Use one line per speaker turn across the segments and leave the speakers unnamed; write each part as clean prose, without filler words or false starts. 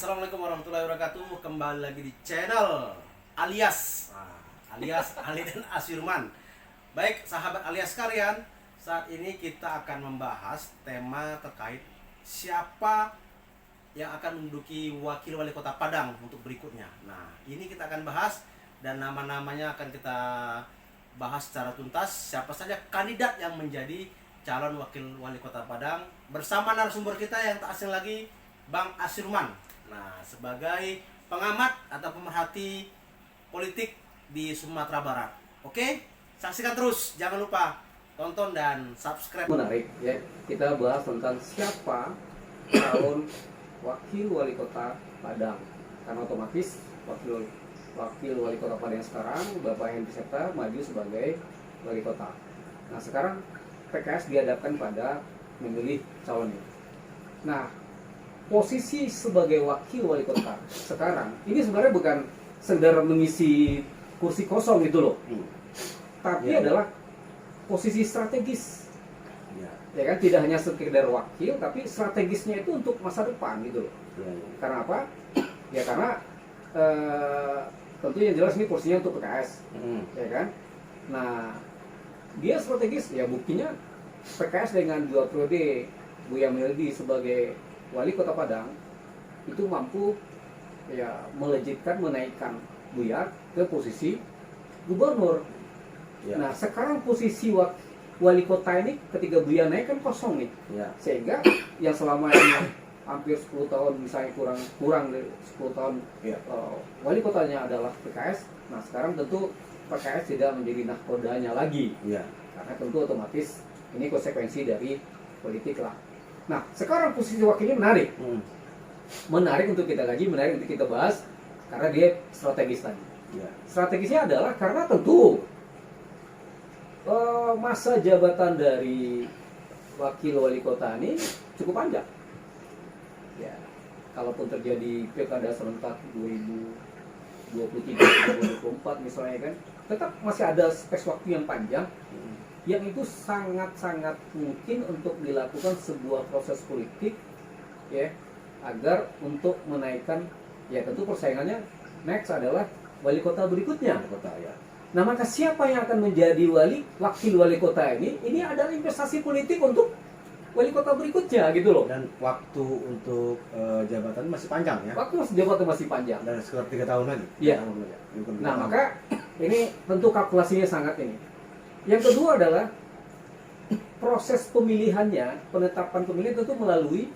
Assalamualaikum warahmatullahi wabarakatuh. Kembali lagi di channel alias Ali dan Asirman. Baik sahabat alias kalian, saat ini kita akan membahas tema terkait siapa yang akan menduduki wakil wali kota Padang untuk berikutnya. Nah, ini kita akan bahas dan nama-namanya akan kita bahas secara tuntas. Siapa saja kandidat yang menjadi calon wakil wali kota Padang bersama narasumber kita yang tak asing lagi, Bang Asirman. Nah, sebagai pengamat atau pemerhati politik di Sumatera Barat. Oke, saksikan terus, jangan lupa tonton dan subscribe.
Menarik ya, kita bahas tentang siapa calon wakil wali kota Padang. Karena otomatis wakil wali kota Padang sekarang Bapak Henry Septa maju sebagai wali kota. Nah, sekarang PKS dihadapkan pada memilih calonnya. Nah, posisi sebagai wakil wali kota sekarang ini sebenarnya bukan sekedar mengisi kursi kosong gitu loh, tapi adalah posisi strategis. Ya kan, tidak hanya sekedar wakil, tapi strategisnya itu untuk masa depan gitu loh. Karena apa? Ya karena tentu yang jelas ini kursinya untuk PKS, ya kan. Nah, dia strategis ya, buktinya PKS dengan 2 periode Buya Meldi sebagai wali kota Padang itu mampu ya melejitkan, menaikkan Buya ke posisi gubernur. Nah, sekarang posisi wali kota ini ketika Buya naik kan kosong nih, sehingga yang selama ini hampir 10 tahun misalnya kurang dari 10 tahun wali kotanya adalah PKS. Nah, sekarang tentu PKS tidak menjadi nahkodanya lagi, karena tentu otomatis ini konsekuensi dari politik lah. Nah, sekarang posisi wakilnya menarik untuk kita kaji, menarik untuk kita bahas, karena dia strategis tadi. Strategisnya adalah karena tentu masa jabatan dari wakil wali kota ini cukup panjang. Ya, kalaupun terjadi pilkada serentak 2023-2024 misalnya kan, tetap masih ada space waktu yang panjang, yang itu sangat-sangat mungkin untuk dilakukan sebuah proses politik ya, agar untuk menaikkan, ya tentu persaingannya next adalah wali kota berikutnya. Nah, maka siapa yang akan menjadi wakil wali kota ini adalah investasi politik untuk wali kota berikutnya gitu loh.
Dan waktu untuk jabatan masih panjang ya.
Waktu jabatan masih panjang.
Dan sekitar 3 tahun lagi.
Iya. Nah, maka ini tentu kalkulasinya sangat ini. Yang kedua adalah proses pemilihannya, penetapan pemilihan tentu melalui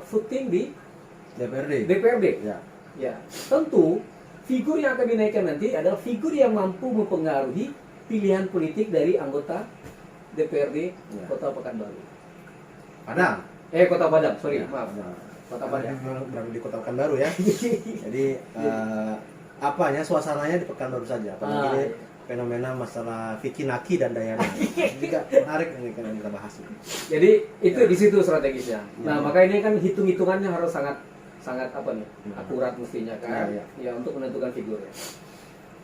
voting di DPRD. Ya, tentu figur yang akan dinaikkan nanti adalah figur yang mampu mempengaruhi pilihan politik dari anggota DPRD Kota Pekanbaru. Kota Padang, sorry, maaf. Kota Padang.
Berada di Kota Pekanbaru ya. Jadi suasananya di Pekanbaru saja. Apalagi fenomena masalah Vicky Naki dan Dayana. Juga menarik ini kan kita bahas.
Jadi itu di situ strategisnya. Nah, maka ini kan hitung-hitungannya harus sangat akurat mestinya kan. Ya, untuk menentukan figurnya.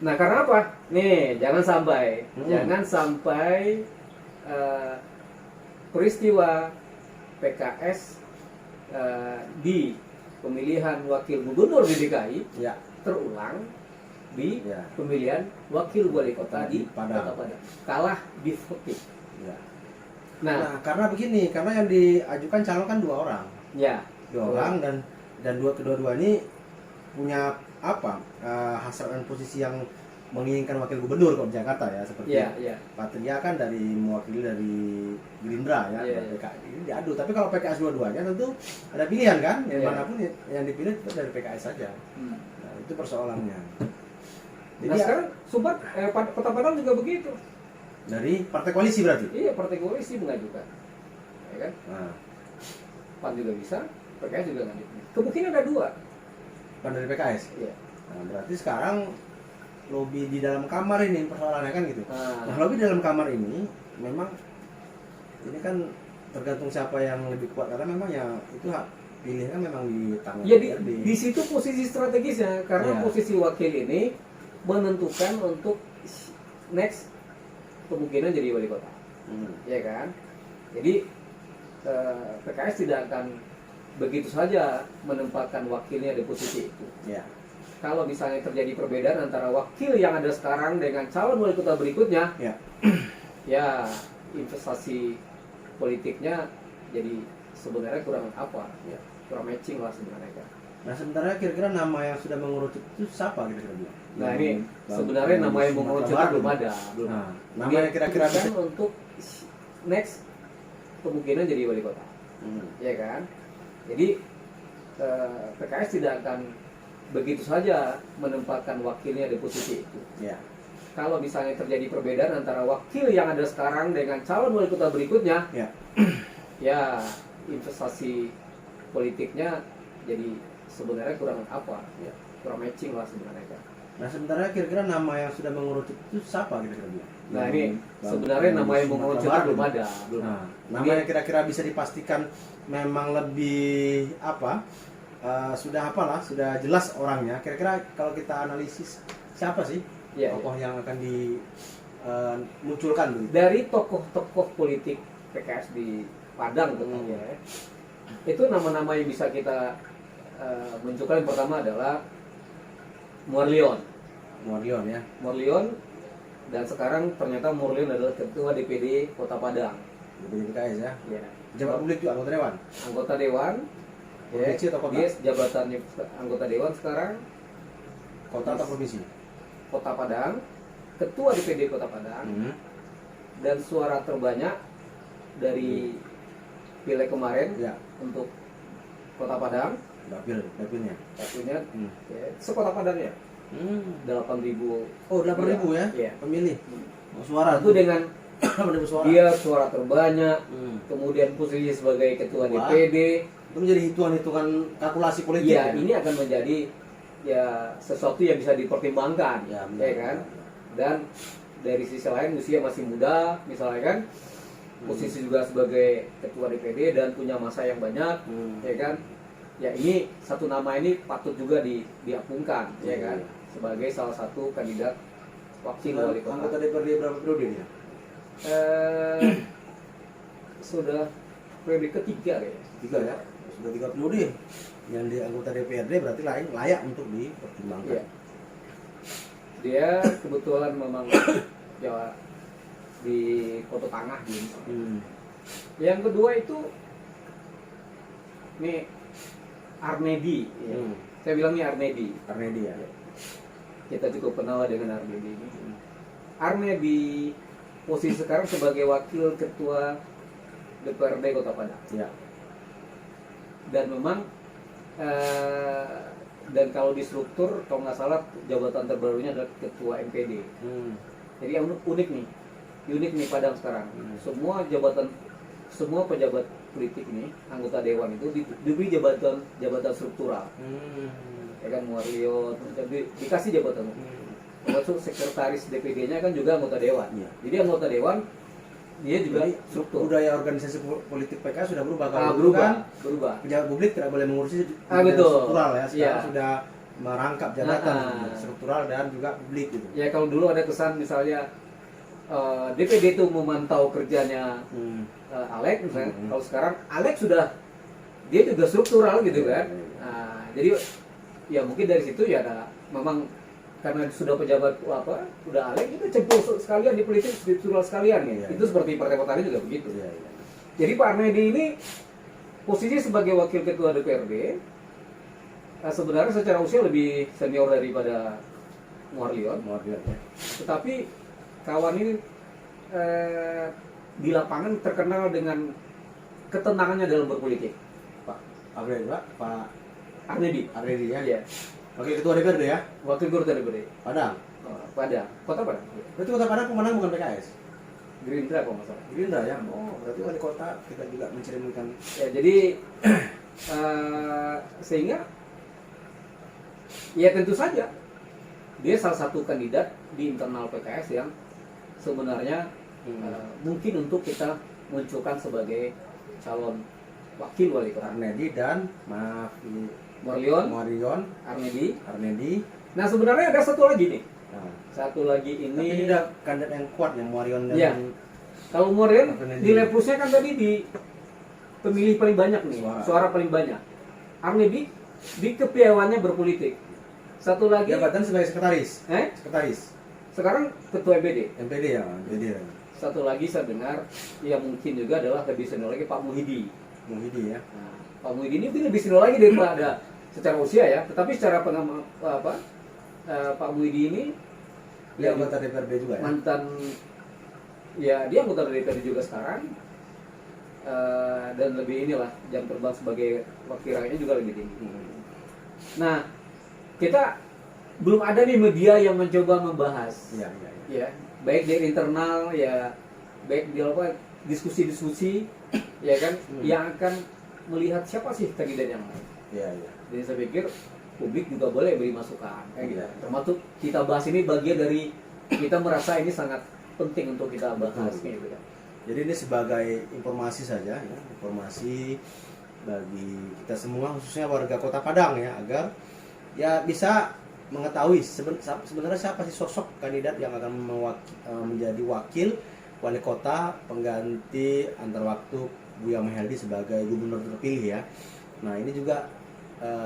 Nah, karena apa? Nih, jangan sampai peristiwa PKS di pemilihan wakil gubernur di DKI terulang di pemilihan wakil wali kota di Kota Padang, kalah di voting. Nah, karena begini, karena yang diajukan calon kan 2 orang. Dua orang dan kedua-dua ini punya hasil dan posisi yang menginginkan wakil gubernur kalau di Jakarta ya, seperti Pak Tria kan mewakili dari Gerindra ya, PKS ini diadu. Tapi kalau PKS dua-duanya tentu ada pilihan kan, manapun yang dipilih itu dari PKS saja. Nah, itu persoalannya. Jadi sekarang Kota Padang juga begitu.
Dari partai koalisi berarti?
Iya, partai koalisi mengajukan, ya kan? PAN juga bisa, PKS juga ngajukan. Kemungkinan ada 2.
PAN dari PKS?
Iya.
Nah, berarti sekarang lobby di dalam kamar ini persoalannya kan gitu. Nah, lobby di dalam kamar ini memang ini kan tergantung siapa yang lebih kuat, karena memang ya itu hak pilih kan memang di tangan.
Ya, di situ posisi strategisnya, karena posisi wakil ini menentukan untuk next kemungkinan jadi wali kota, ya kan? Jadi PKS tidak akan begitu saja menempatkan wakilnya di posisi itu.
Ya.
Kalau misalnya terjadi perbedaan antara wakil yang ada sekarang dengan calon wali kota berikutnya,
Ya.
ya investasi politiknya jadi sebenarnya kurang apa,
Ya.
kurang matching lah sebenarnya kan.
Nah sebenarnya kira-kira nama yang sudah mengerucut itu siapa kira-kira?
Nah ini sebenarnya nama yang mengerucut belum ada, belum.
Nah, nama yang kira-kira
Ini
bisa.
untuk next kemungkinan jadi wali kota,
Hmm.
ya kan? Jadi PKS tidak akan begitu saja menempatkan wakilnya di posisi itu.
Ya.
Kalau misalnya terjadi perbedaan antara wakil yang ada sekarang dengan calon wali kota berikutnya,
Ya.
ya investasi politiknya jadi sebenarnya kurang apa,
Ya.
kurang matching lah sebenarnya kan.
Nah sebenarnya kira-kira nama yang sudah mengerucut itu siapa kira-kira?
Nah ini sebenarnya nama yang mengerucut belum ada, belum.
Nah, nama yang kira-kira bisa dipastikan memang lebih apa? Sudah apalah, sudah jelas orangnya. Kira-kira kalau kita analisis siapa sih
Ya,
tokoh yang akan dimunculkan dulu?
dari tokoh-tokoh politik PKS di Padang tentunya, itu nama-nama yang bisa kita munculkan. Yang pertama adalah Morlion.
Morlion ya.
Morlion, dan sekarang ternyata Morlion adalah ketua DPD Kota Padang.
Jadi PKS ya.
Ya.
Jabat publik juga anggota dewan.
Anggota dewan.
Provinsi atau kota?
Dia jabatannya anggota dewan sekarang
Kota atau provinsi?
Kota Padang, ketua DPD Kota Padang,
Hmm.
dan suara terbanyak dari pileg kemarin
Ya.
untuk Kota Padang.
Dapilnya.
Satunya
Hmm.
ya, sekota Padang ya, 8.000.
Oh, 8.000 ya?
Iya.
Pemilih. Oh, suara
Itu dengan
8.000 suara.
dia suara terbanyak,
Hmm.
kemudian posisi sebagai ketua
Wah.
DPD.
Itu menjadi hitungan-hitungan kalkulasi politik.
Ya, ini akan menjadi ya sesuatu yang bisa dipertimbangkan,
Ya,
ya kan? Dan dari sisi lain usia masih muda, misalnya kan, posisi juga sebagai ketua DPD dan punya masa yang banyak, ya kan? Ya ini satu nama ini patut juga diapungkan, ya kan?
Iya.
Sebagai salah satu kandidat wakil
Sudah
wali
anggota
kota.
DPRD berapa periode ya?
Sudah periode ketiga kayaknya.
3 ya. Sudah 3 periode. Yang di anggota DPRD berarti layak untuk dipertimbangkan.
Iya. Dia kebetulan memang ya di Kota Tengah gitu. Yang kedua itu nih Arnedi, ya. Saya bilang nih Arnedi.
Arnedi ya.
Kita cukup kenal dengan Arnedi ini. Arnedi posisi sekarang sebagai wakil ketua DPRD Kota Padang.
Ya.
Dan memang dan kalau di struktur kalau nggak salah jabatan terbarunya adalah ketua MPD. Jadi yang unik nih Padang sekarang. Semua pejabat politik ini anggota dewan itu diberi jabatan struktural. Ya kan, Morlion dikasih jabatan. Termasuk sekretaris DPD-nya kan juga anggota dewan.
Iya.
Jadi anggota dewan dia juga
Jadi,
struktur.
budaya organisasi politik PKS sudah berubah. Kalau dulu
Berubah,
kan
berubah.
pejabat publik tidak boleh mengurusi
Betul.
struktural ya. Sekarang
Iya.
sudah merangkap jabatan
Nah.
struktural dan juga publik gitu.
Ya kalau dulu ada kesan misalnya DPD itu memantau kerjanya Alex misalnya. Kalau sekarang Alex sudah dia juga struktural gitu kan. Nah, jadi ya mungkin dari situ ya ada memang karena sudah pejabat udah Alex itu cempur sekalian di politik struktural sekalian ya.
Iya,
Itu seperti partai-partai juga begitu.
Iya, iya.
Jadi Pak Arnedi ini posisi sebagai wakil ketua DPRD sebenarnya secara usia lebih senior daripada Morlion.
Morlion ya.
Tetapi kawan ini di lapangan terkenal dengan ketenangannya dalam berpolitik.
Pak Arnedi, Pak
Arnedi.
Arnedi ya.
Iya.
Oke, ketua DPRD ya.
Wakil ketua DPRD.
Padang.
Padang. Kota Padang.
Berarti kota Padang pemenang bukan PKS.
Gerindra kalau nggak salah.
Gerindra ya. Oh, berarti wali kota kita juga mencerminkan.
Ya, jadi sehingga ya tentu saja dia salah satu kandidat di internal PKS yang sebenarnya mungkin untuk kita munculkan sebagai calon wakil wali kota.
Arnedi dan
Morlion, Arnedi. Nah sebenarnya ada satu lagi nih.
Nah,
Satu lagi
tapi
ini.
tidak kandidat yang kuat yang Morlion dan
Iya. Kalau Morlion
Arnedi.
nilai plusnya kan tadi di pemilih paling banyak nih,
Suara.
suara paling banyak. Arlebi di kepiawannya berpolitik. Satu lagi
Jabatan sebagai sekretaris.
eh
Sekretaris.
sekarang ketua MPD.
MPD ya, MPD ya.
Satu lagi saya dengar yang mungkin juga adalah lebih senior lagi Pak Muhidi.
Muhidi ya.
Nah, Pak Muhidi ini mungkin lebih senior lagi daripada secara usia ya, tetapi secara Pak Muhidi ini
Dia anggota DPRD juga ya.
mantan, ya dia anggota DPRD juga sekarang. Dan lebih inilah jam terbang sebagai wakil rakyatnya juga lebih tinggi. Nah, kita belum ada nih media yang mencoba membahas,
Iya, iya, iya.
ya, baik di internal ya, baik di apa diskusi-diskusi, ya kan, yang akan melihat siapa sih kandidat yang lain.
Iya, iya.
Jadi saya pikir publik juga boleh beri masukan, kayak gitu.
Iya.
Termasuk kita bahas ini bagian dari kita merasa ini sangat penting untuk kita bahas,
Betul.
kayak gitu.
Jadi ini sebagai informasi saja ya, informasi bagi kita semua khususnya warga Kota Padang ya, agar ya bisa mengetahui sebenarnya siapa sih sosok kandidat yang akan menjadi wakil wali kota pengganti antar waktu Buya Mahyaldi sebagai gubernur terpilih ya. Nah ini juga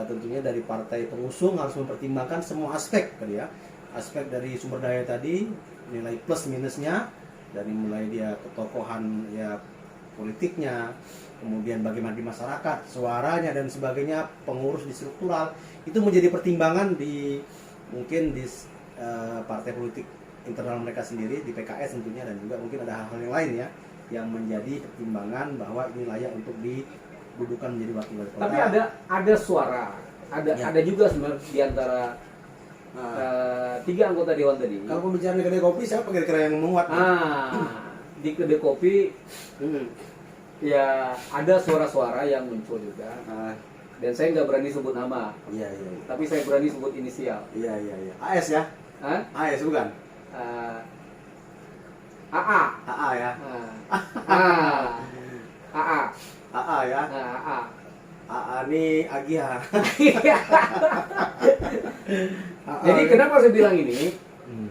tentunya dari partai pengusung harus mempertimbangkan semua aspek tadi ya, aspek dari sumber daya tadi, nilai plus minusnya, dari mulai dia ketokohan ya politiknya, kemudian bagaimana di masyarakat, suaranya dan sebagainya, pengurus di struktural, itu menjadi pertimbangan di mungkin di partai politik internal mereka sendiri, di PKS tentunya, dan juga mungkin ada hal-hal yang lain ya yang menjadi pertimbangan bahwa ini layak untuk didudukan menjadi wakil wali kota.
Tapi ada suara,
Ya.
ada juga sebenarnya di antara tiga anggota dewan tadi.
Kalau pembicaraan di kedai kopi, siapa kira-kira yang menguat?
Di kedai kopi
Hmm.
ya ada suara-suara yang muncul juga. Dan saya nggak berani sebut nama,
Iya, iya, iya.
tapi saya berani sebut inisial.
Iya, iya, iya. AS ya?
Hah?
AS bukan?
AA.
AA ya?
AA.
AA ya?
AA.
AA nih Agia.
Jadi kenapa saya bilang ini?
Hmm.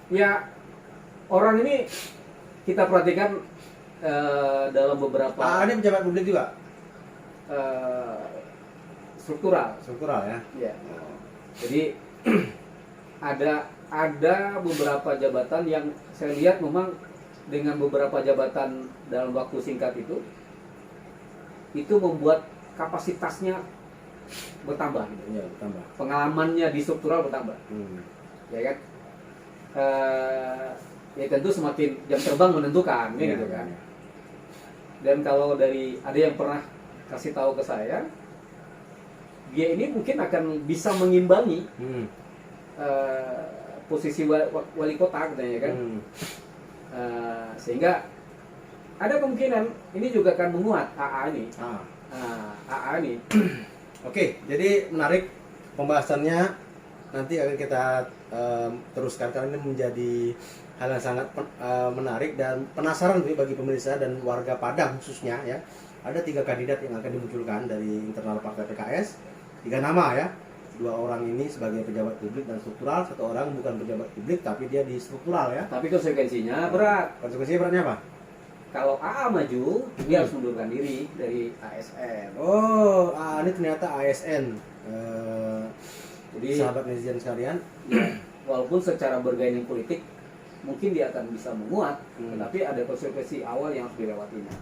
Ya orang ini kita perhatikan dalam beberapa
AA ini pejabat publik juga?
struktural.
Struktural ya?
Ya. Jadi ada beberapa jabatan yang saya lihat memang dengan beberapa jabatan dalam waktu singkat itu membuat kapasitasnya bertambah gitu.
Iya, bertambah.
Pengalamannya di struktural bertambah. Ya kan? Ya tentu semakin jam terbang menentukan
Iya,
gitu kan.
iya.
Dan kalau dari ada yang pernah kasih tahu ke saya, dia ini mungkin akan bisa mengimbangi posisi wali kota katanya kan. Sehingga ada kemungkinan ini juga akan menguat AA ini. AA ini.
Oke, jadi menarik pembahasannya, nanti akan kita teruskan karena ini menjadi hal yang sangat menarik dan penasaran bagi pemirsa dan warga Padang khususnya ya. Ada 3 kandidat yang akan dimunculkan dari internal partai PKS, 3 nama ya. 2 orang ini sebagai pejabat publik dan struktural, 1 orang bukan pejabat publik tapi dia di struktural ya.
Tapi konsekuensinya berat.
Konsekuensinya beratnya apa?
Kalau AA maju, dia harus mundurkan diri dari ASN.
Oh, ini ternyata ASN.
Jadi
Sahabat netizen sekalian,
ya, walaupun secara bergaining politik mungkin dia akan bisa menguat, tetapi ada konsekuensi awal yang harus dilewatinya.